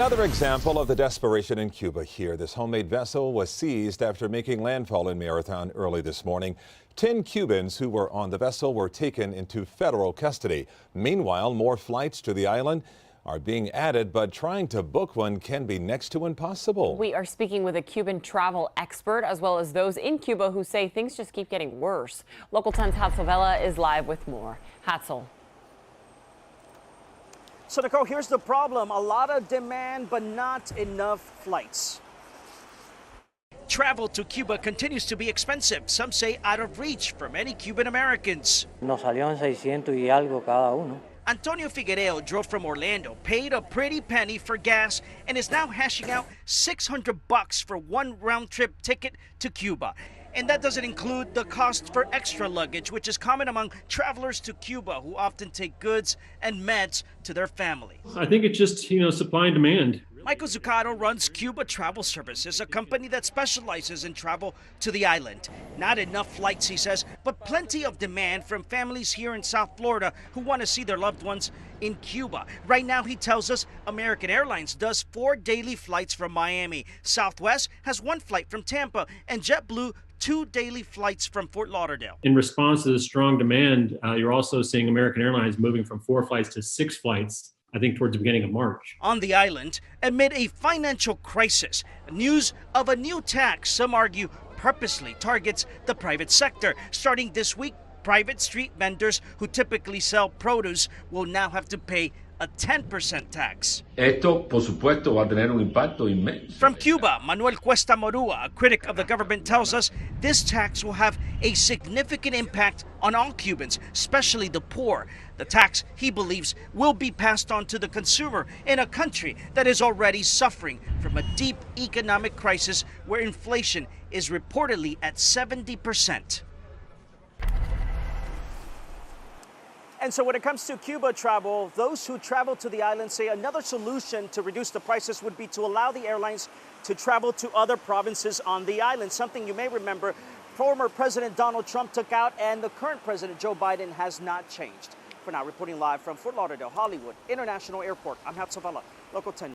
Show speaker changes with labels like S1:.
S1: Another example of the desperation in Cuba here. This homemade vessel was seized after making landfall in Marathon early this morning. 10 Cubans who were on the vessel were taken into federal custody. Meanwhile, more flights to the island are being added, but trying to book one can be next to impossible.
S2: We are speaking with a Cuban travel expert, as well as those in Cuba who say things just keep getting worse. Local 10's Hatzel Vela is live with more. Hatzel.
S3: So, Nicole, here's the problem. A lot of demand, but not enough flights.
S4: Travel to Cuba continues to be expensive. Some say out of reach for many Cuban Americans.
S5: Nos salió en 600 y algo cada uno.
S4: Antonio Figuereo drove from Orlando, paid a pretty penny for gas, and is now hashing out $600 for one round-trip ticket to Cuba. And that doesn't include the cost for extra luggage, which is common among travelers to Cuba who often take goods and meds to their family.
S6: I think it's just, supply and demand.
S4: Michael Zuccato runs Cuba Travel Services, a company that specializes in travel to the island. Not enough flights, he says, but plenty of demand from families here in South Florida who want to see their loved ones in Cuba. Right now, he tells us American Airlines does 4 daily flights from Miami. Southwest has 1 flight from Tampa, and JetBlue 2 daily flights from Fort Lauderdale.
S6: In response to the strong demand, you're also seeing American Airlines moving from 4 flights to 6 flights, I think towards the beginning of March.
S4: On the island, amid a financial crisis, news of a new tax some argue purposely targets the private sector. Starting this week, private street vendors who typically sell produce will now have to pay a 10% tax.
S7: Esto, por supuesto, va a tener un impacto inmenso.
S4: From Cuba, Manuel Cuesta Morua, a critic of the government, tells us this tax will have a significant impact on all Cubans, especially the poor. The tax, he believes, will be passed on to the consumer in a country that is already suffering from a deep economic crisis where inflation is reportedly at 70%.
S3: And so when it comes to Cuba travel, those who travel to the island say another solution to reduce the prices would be to allow the airlines to travel to other provinces on the island, something you may remember former President Donald Trump took out and the current President Joe Biden has not changed. For now, reporting live from Fort Lauderdale, Hollywood International Airport, I'm Hatzel Vela, Local 10.